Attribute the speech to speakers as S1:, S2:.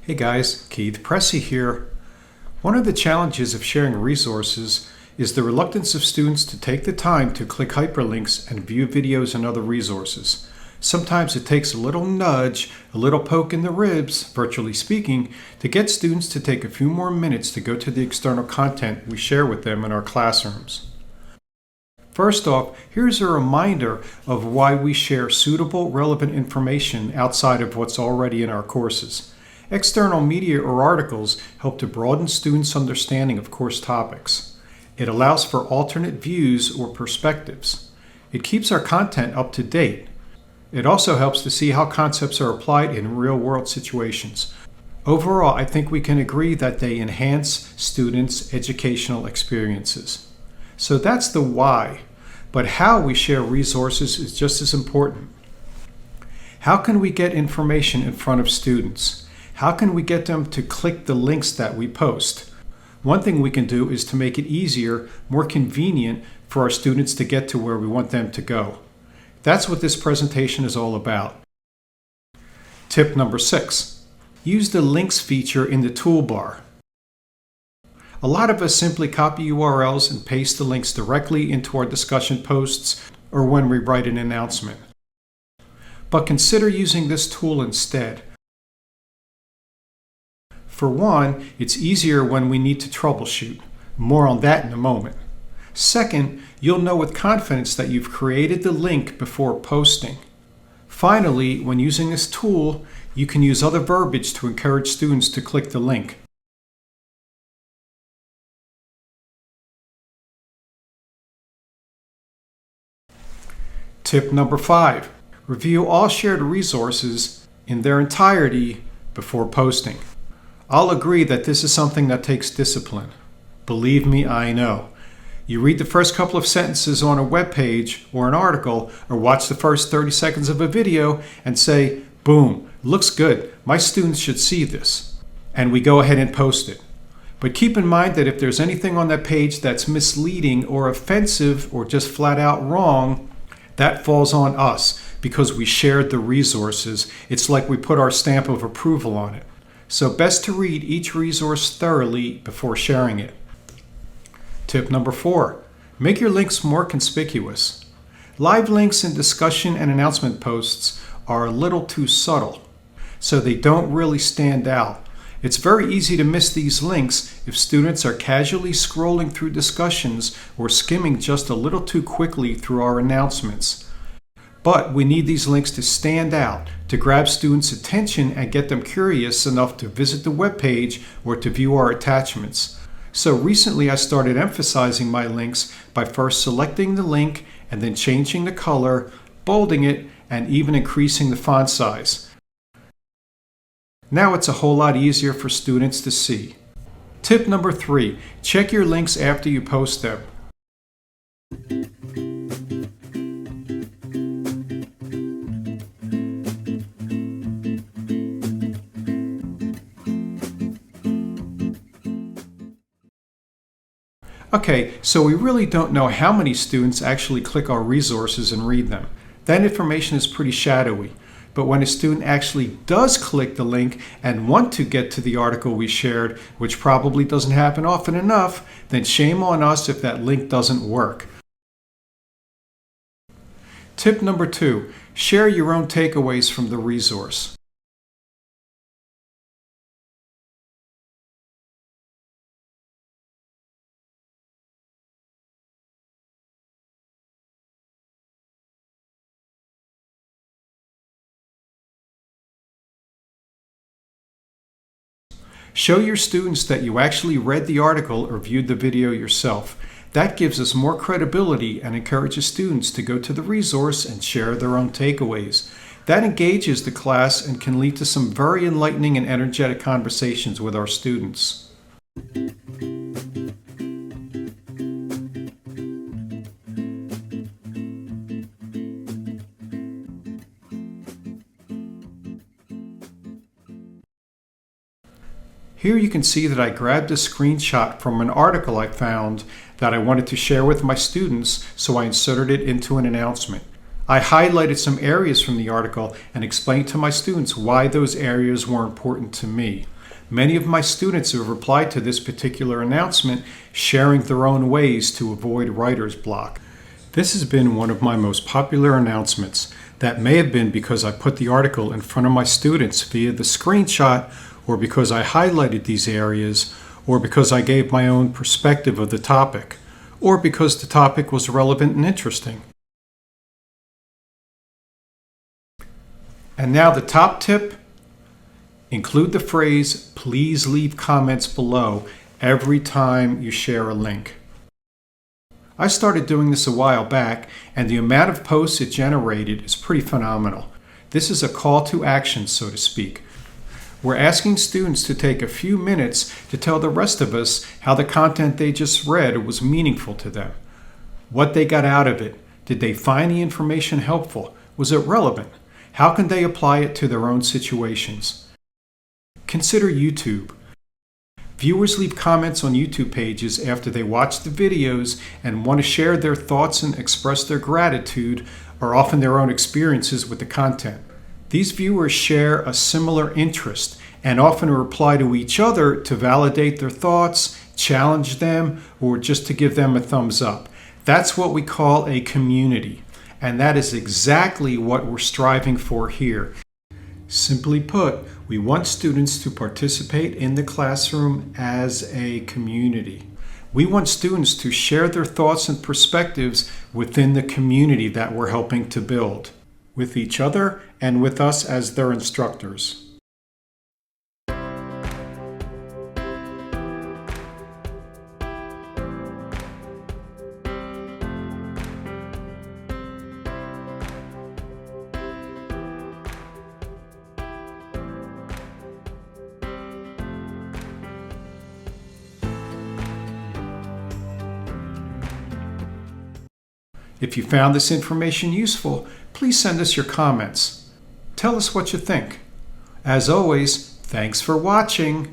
S1: Hey guys, Keith Pressey here. One of the challenges of sharing resources is the reluctance of students to take the time to click hyperlinks and view videos and other resources. Sometimes it takes a little nudge, a little poke in the ribs, virtually speaking, to get students to take a few more minutes to go to the external content we share with them in our classrooms. First off, here's a reminder of why we share suitable, relevant information outside of what's already in our courses. External media or articles help to broaden students' understanding of course topics. It allows for alternate views or perspectives. It keeps our content up to date. It also helps to see how concepts are applied in real-world situations. Overall, I think we can agree that they enhance students' educational experiences. So that's the why, but how we share resources is just as important. How can we get information in front of students? How can we get them to click the links that we post? One thing we can do is to make it easier, more convenient for our students to get to where we want them to go. That's what this presentation is all about. Tip number 6, use the links feature in the toolbar. A lot of us simply copy URLs and paste the links directly into our discussion posts or when we write an announcement. But consider using this tool instead. For one, it's easier when we need to troubleshoot. More on that in a moment. Second, you'll know with confidence that you've created the link before posting. Finally, when using this tool, you can use other verbiage to encourage students to click the link. Tip number 5, review all shared resources in their entirety before posting. I'll agree that this is something that takes discipline. Believe me, I know. You read the first couple of sentences on a web page or an article, or watch the first 30 seconds of a video and say, boom, looks good, my students should see this. And we go ahead and post it. But keep in mind that if there's anything on that page that's misleading or offensive or just flat out wrong, that falls on us because we shared the resources. It's like we put our stamp of approval on it. So best to read each resource thoroughly before sharing it. Tip number 4, make your links more conspicuous. Live links in discussion and announcement posts are a little too subtle, so they don't really stand out. It's very easy to miss these links if students are casually scrolling through discussions or skimming just a little too quickly through our announcements. But we need these links to stand out, to grab students' attention and get them curious enough to visit the web page or to view our attachments. So recently I started emphasizing my links by first selecting the link and then changing the color, bolding it, and even increasing the font size. Now it's a whole lot easier for students to see. Tip number 3, check your links after you post them. Okay, so we really don't know how many students actually click our resources and read them. That information is pretty shadowy. But when a student actually does click the link and want to get to the article we shared, which probably doesn't happen often enough, then shame on us if that link doesn't work. Tip number 2, share your own takeaways from the resource. Show your students that you actually read the article or viewed the video yourself. That gives us more credibility and encourages students to go to the resource and share their own takeaways. That engages the class and can lead to some very enlightening and energetic conversations with our students. Here you can see that I grabbed a screenshot from an article I found that I wanted to share with my students, so I inserted it into an announcement. I highlighted some areas from the article and explained to my students why those areas were important to me. Many of my students have replied to this particular announcement, sharing their own ways to avoid writer's block. This has been one of my most popular announcements. That may have been because I put the article in front of my students via the screenshot, or because I highlighted these areas, or because I gave my own perspective of the topic, or because the topic was relevant and interesting. And now the top tip: include the phrase, "Please leave comments below," every time you share a link. I started doing this a while back, and the amount of posts it generated is pretty phenomenal. This is a call to action, so to speak. We're asking students to take a few minutes to tell the rest of us how the content they just read was meaningful to them. What they got out of it. Did they find the information helpful? Was it relevant? How can they apply it to their own situations? Consider YouTube. Viewers leave comments on YouTube pages after they watch the videos and want to share their thoughts and express their gratitude, or often their own experiences with the content. These viewers share a similar interest and often reply to each other to validate their thoughts, challenge them, or just to give them a thumbs up. That's what we call a community, and that is exactly what we're striving for here. Simply put, we want students to participate in the classroom as a community. We want students to share their thoughts and perspectives within the community that we're helping to build, with each other and with us as their instructors. If you found this information useful, please send us your comments. Tell us what you think. As always, thanks for watching.